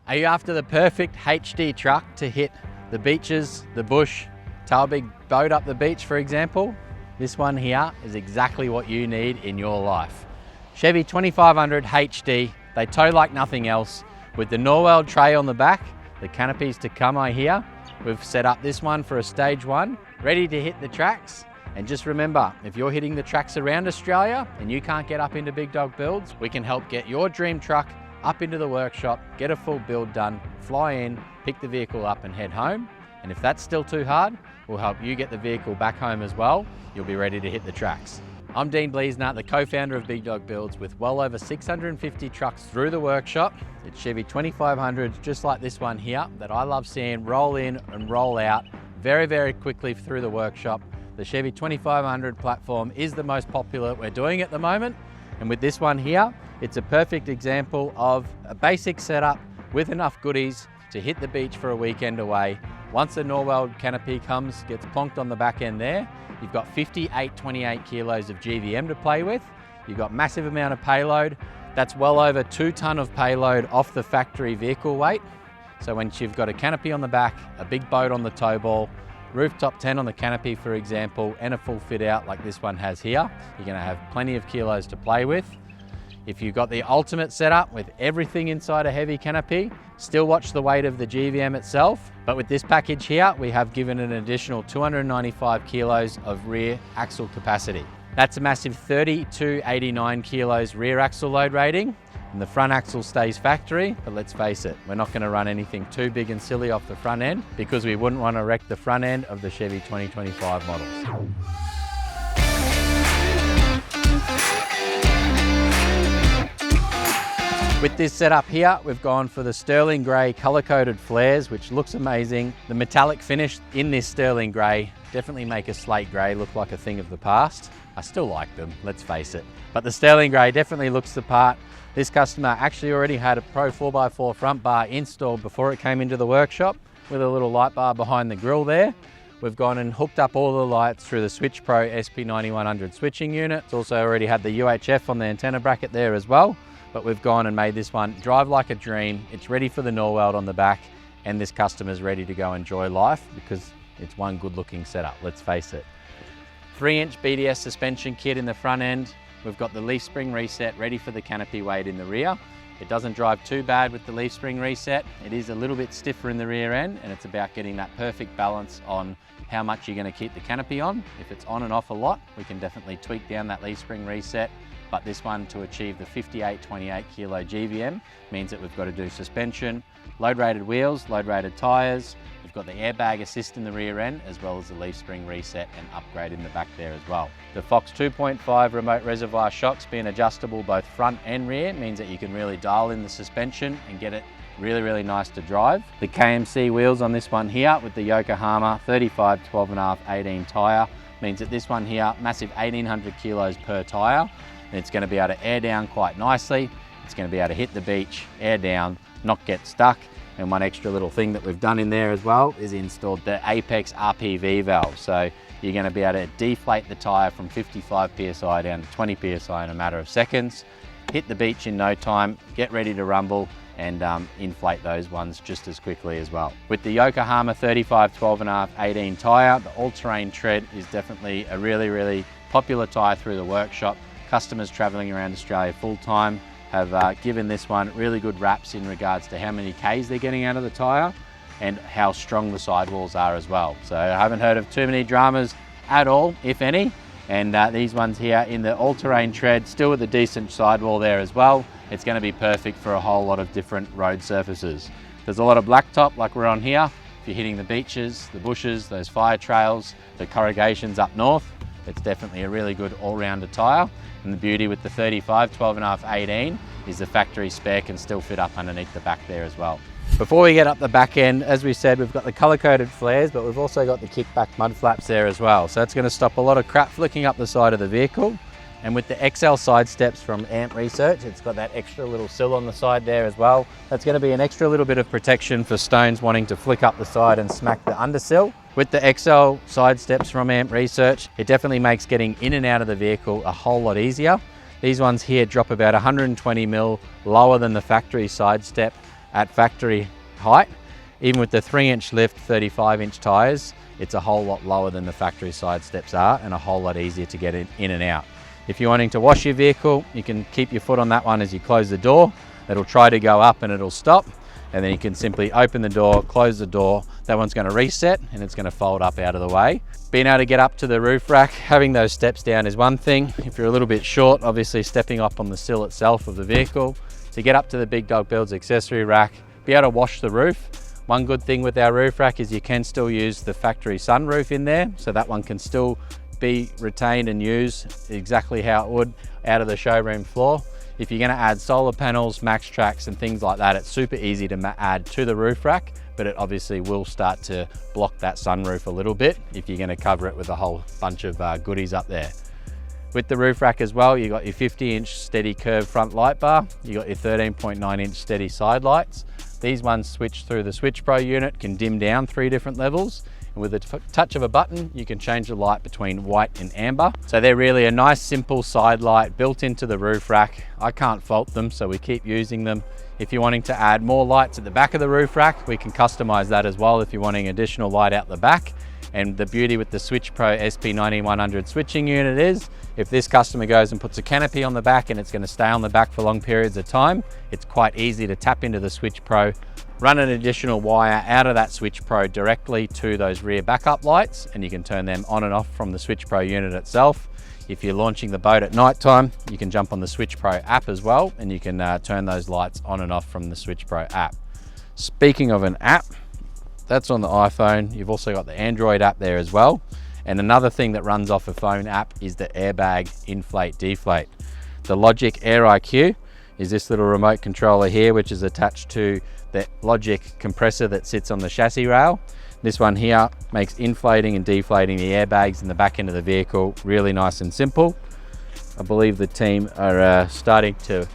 Are you after the perfect HD truck to hit the beaches, the bush, tow a big boat up the beach, for example? This one here is exactly what you need in your life. Chevy 2500 HD, they tow like nothing else. With the Norweld tray on the back, the canopies to come here. We've set up this one for a stage 1, ready to hit the tracks. And just remember, if you're hitting the tracks around Australia and you can't get up into big dog builds, we can help get your dream truck up into the workshop, get a full build done, fly in, pick the vehicle up and head home. And if that's still too hard, we'll help you get the vehicle back home as well. You'll be ready to hit the tracks. I'm Dean Bleasner, the co-founder of Big Dog Builds, with well over 650 trucks through the workshop. It's Chevy 2500s, just like this one here, that I love seeing roll in and roll out very, very quickly through the workshop. The Chevy 2500 platform is the most popular we're doing at the moment. And with this one here, it's a perfect example of a basic setup with enough goodies to hit the beach for a weekend away. Once the Norweld canopy gets plonked on the back end there, you've got 28 kilos of GVM to play with. You've got massive amount of payload. That's well over 2 ton of payload off the factory vehicle weight. So once you've got a canopy on the back, a big boat on the tow ball, rooftop tent on the canopy, for example, and a full fit out like this one has here, you're gonna have plenty of kilos to play with. If you've got the ultimate setup with everything inside a heavy canopy, still watch the weight of the GVM itself. But with this package here, we have given an additional 295 kilos of rear axle capacity. That's a massive 89 kilos rear axle load rating. And the front axle stays factory, but let's face it, we're not going to run anything too big and silly off the front end because we wouldn't want to wreck the front end of the Chevy 2025 models. With this setup here, we've gone for the sterling grey colour-coded flares, which looks amazing. The metallic finish in this sterling grey definitely make a slate grey look like a thing of the past. I still like them, let's face it. But the sterling grey definitely looks the part. This customer actually already had a Pro 4x4 front bar installed before it came into the workshop with a little light bar behind the grille there. We've gone and hooked up all the lights through the Switch Pro SP9100 switching unit. It's also already had the UHF on the antenna bracket there as well. But we've gone and made this one drive like a dream. It's ready for the Norweld on the back, and this customer's ready to go enjoy life because it's one good looking setup, let's face it. 3-inch BDS suspension kit in the front end. We've got the leaf spring reset ready for the canopy weight in the rear. It doesn't drive too bad with the leaf spring reset. It is a little bit stiffer in the rear end, and it's about getting that perfect balance on how much you're going to keep the canopy on. If it's on and off a lot, we can definitely tweak down that leaf spring reset. But this one, to achieve the 28 kilo GVM, means that we've got to do suspension, load rated wheels, load rated tyres. We've got the airbag assist in the rear end, as well as the leaf spring reset and upgrade in the back there as well. The Fox 2.5 remote reservoir shocks being adjustable both front and rear means that you can really dial in the suspension and get it really, really nice to drive. The KMC wheels on this one here with the Yokohama 35, 12.5, 18 tyre means that this one here, massive 1800 kilos per tyre. And it's going to be able to air down quite nicely. It's going to be able to hit the beach, air down, not get stuck. And one extra little thing that we've done in there as well is installed the Apex RPV valve. So you're going to be able to deflate the tyre from 55 PSI down to 20 PSI in a matter of seconds, hit the beach in no time, get ready to rumble, and inflate those ones just as quickly as well. With the Yokohama 35, 12.5, 18 tyre, the all-terrain tread is definitely a really, really popular tyre through the workshop. Customers travelling around Australia full-time have given this one really good raps in regards to how many Ks they're getting out of the tyre and how strong the sidewalls are as well. So I haven't heard of too many dramas at all, if any. And these ones here in the all-terrain tread, still with a decent sidewall there as well. It's going to be perfect for a whole lot of different road surfaces. There's a lot of blacktop like we're on here. If you're hitting the beaches, the bushes, those fire trails, the corrugations up north, it's definitely a really good all-rounder tyre. And the beauty with the 35, 12.5, 18 is the factory spare can still fit up underneath the back there as well. Before we get up the back end, as we said, we've got the colour-coded flares, but we've also got the kickback mud flaps there as well. So that's going to stop a lot of crap flicking up the side of the vehicle. And with the XL side steps from AMP Research, it's got that extra little sill on the side there as well. That's going to be an extra little bit of protection for stones wanting to flick up the side and smack the undersill. With the XL side steps from AMP Research, it definitely makes getting in and out of the vehicle a whole lot easier. These ones here drop about 120 mil lower than the factory side step. at factory height. Even with the 3-inch lift, 35-inch tyres, it's a whole lot lower than the factory side steps are and a whole lot easier to get in and out. If you're wanting to wash your vehicle, you can keep your foot on that one as you close the door. It'll try to go up and it'll stop. And then you can simply open the door, close the door. That one's going to reset and it's going to fold up out of the way. Being able to get up to the roof rack, having those steps down is one thing. If you're a little bit short, obviously stepping up on the sill itself of the vehicle. To get up to the Big Dog Builds accessory rack, be able to wash the roof. One good thing with our roof rack is you can still use the factory sunroof in there, so that one can still be retained and used exactly how it would out of the showroom floor. If you're going to add solar panels, max tracks and things like that, it's super easy to add to the roof rack, but it obviously will start to block that sunroof a little bit if you're going to cover it with a whole bunch of goodies up there. With the roof rack as well, you got your 50-inch steady curved front light bar, you got your 13.9-inch steady side lights. These ones switch through the Switch Pro unit, can dim down 3 different levels. And with a touch of a button, you can change the light between white and amber. So they're really a nice, simple side light built into the roof rack. I can't fault them, so we keep using them. If you're wanting to add more lights at the back of the roof rack, we can customize that as well if you're wanting additional light out the back. And the beauty with the Switch Pro SP9100 switching unit is, if this customer goes and puts a canopy on the back and it's going to stay on the back for long periods of time, it's quite easy to tap into the Switch Pro, run an additional wire out of that Switch Pro directly to those rear backup lights, and you can turn them on and off from the Switch Pro unit itself. If you're launching the boat at night time, you can jump on the Switch Pro app as well, and you can turn those lights on and off from the Switch Pro app. Speaking of an app, that's on the iPhone. You've also got the Android app there as well. And another thing that runs off a phone app is the airbag inflate deflate. The Logic Air IQ is this little remote controller here, which is attached to the Logic compressor that sits on the chassis rail. This one here makes inflating and deflating the airbags in the back end of the vehicle really nice and simple. I believe the team are starting to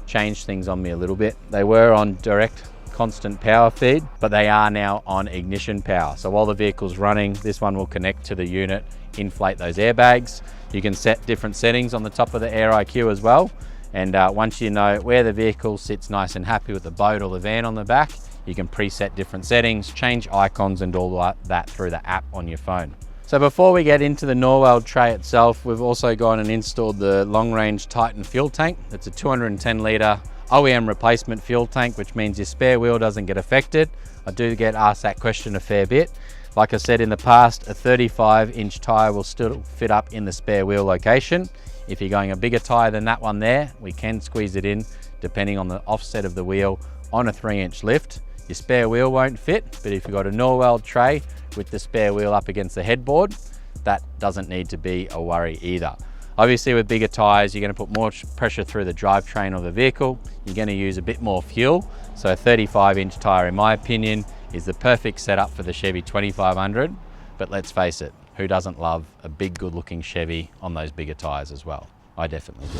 change things on me a little bit. They were on direct constant power feed, but they are now on ignition power. So while the vehicle's running, this one will connect to the unit, inflate those airbags. You can set different settings on the top of the Air IQ as well. And once you know where the vehicle sits nice and happy with the boat or the van on the back, you can preset different settings, change icons and all that through the app on your phone. So before we get into the Norweld tray itself, we've also gone and installed the long range Titan fuel tank. It's a 210 litre OEM replacement fuel tank, which means your spare wheel doesn't get affected. I do get asked that question a fair bit. Like I said in the past, a 35-inch tyre will still fit up in the spare wheel location. If you're going a bigger tyre than that one there, we can squeeze it in depending on the offset of the wheel on a 3-inch lift. Your spare wheel won't fit, but if you've got a Norweld tray with the spare wheel up against the headboard, that doesn't need to be a worry either. Obviously with bigger tyres, you're going to put more pressure through the drivetrain of the vehicle. You're going to use a bit more fuel. So a 35-inch tyre, in my opinion, is the perfect setup for the Chevy 2500. But let's face it, who doesn't love a big, good-looking Chevy on those bigger tyres as well? I definitely do.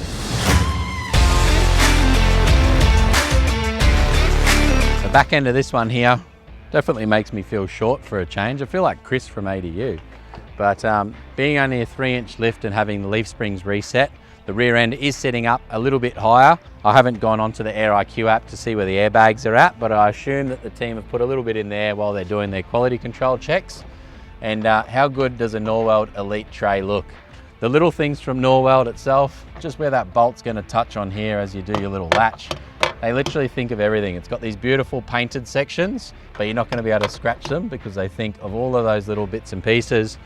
The back end of this one here definitely makes me feel short for a change. I feel like Chris from ADU. But being only a 3-inch lift and having the leaf springs reset, the rear end is sitting up a little bit higher. I haven't gone onto the Air IQ app to see where the airbags are at, but I assume that the team have put a little bit in there while they're doing their quality control checks. And how good does a Norweld Elite tray look? The little things from Norweld itself, just where that bolt's going to touch on here as you do your little latch, they literally think of everything. It's got these beautiful painted sections, but you're not going to be able to scratch them because they think of all of those little bits and pieces.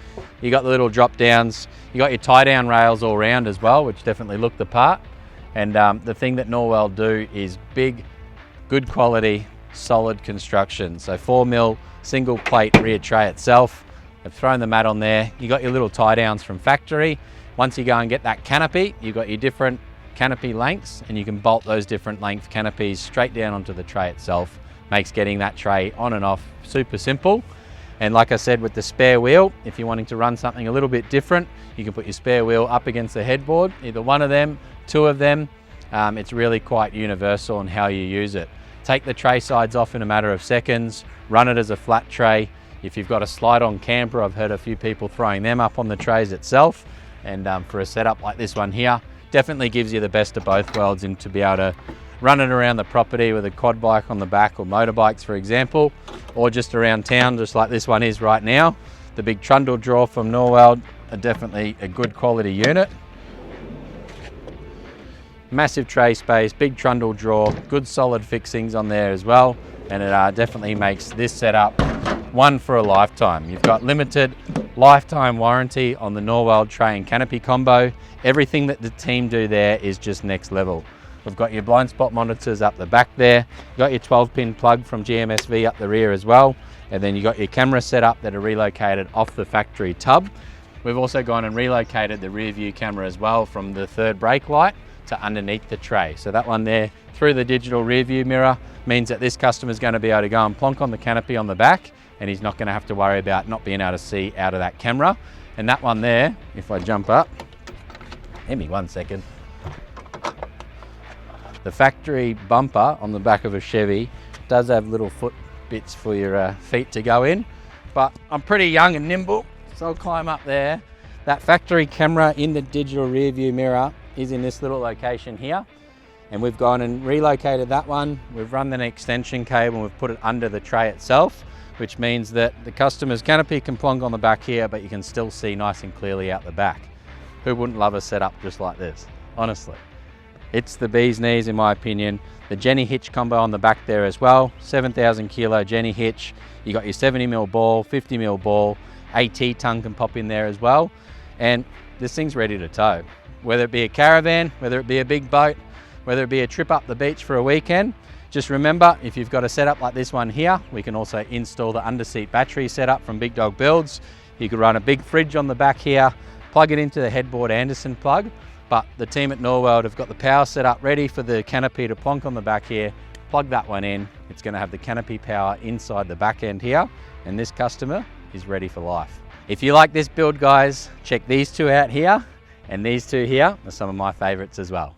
You got the little drop downs, you got your tie down rails all round as well, which definitely look the part. And the thing that Norweld do is big, good quality, solid construction. So 4mm single plate rear tray itself. They've thrown the mat on there. You got your little tie downs from factory. Once you go and get that canopy, you've got your different canopy lengths, and you can bolt those different length canopies straight down onto the tray itself. Makes getting that tray on and off super simple. And like I said, with the spare wheel, if you're wanting to run something a little bit different, you can put your spare wheel up against the headboard, either one of them, two of them. It's really quite universal in how you use it. Take the tray sides off in a matter of seconds, run it as a flat tray. If you've got a slide-on camper, I've heard a few people throwing them up on the trays itself. And for a setup like this one here, definitely gives you the best of both worlds, and to be able to run it around the property with a quad bike on the back or motorbikes, for example, or just around town, just like this one is right now. The big trundle drawer from Norweld are definitely a good quality unit. Massive tray space, big trundle drawer, good solid fixings on there as well, and it definitely makes this setup one for a lifetime. You've got limited lifetime warranty on the Norweld tray and canopy combo. Everything that the team do there is just next level. We've got your blind spot monitors up the back there. You've got your 12-pin plug from GMSV up the rear as well. And then you've got your camera set up that are relocated off the factory tub. We've also gone and relocated the rear view camera as well from the third brake light to underneath the tray. So that one there through the digital rear view mirror means that this customer is going to be able to go and plonk on the canopy on the back, and he's not going to have to worry about not being able to see out of that camera. And that one there, if I jump up, give me 1 second. The factory bumper on the back of a Chevy does have little foot bits for your feet to go in, but I'm pretty young and nimble, so I'll climb up there. That factory camera in the digital rear view mirror is in this little location here, and we've gone and relocated that one. We've run an extension cable and we've put it under the tray itself, which means that the customer's canopy can plonk on the back here, but you can still see nice and clearly out the back. Who wouldn't love a setup just like this? Honestly, it's the bee's knees in my opinion. The Jenny hitch combo on the back there as well, 7,000 kilo Jenny hitch. You got your 70mm ball, 50mm ball, AT tongue can pop in there as well, and this thing's ready to tow. Whether it be a caravan, whether it be a big boat, whether it be a trip up the beach for a weekend, just remember, if you've got a setup like this one here, we can also install the underseat battery setup from Big Dog Builds. You could run a big fridge on the back here, plug it into the headboard Anderson plug, but the team at Norweld have got the power set up ready for the canopy to plonk on the back here. Plug that one in, it's going to have the canopy power inside the back end here, and this customer is ready for life. If you like this build, guys, check these two out here, and these two here are some of my favorites as well.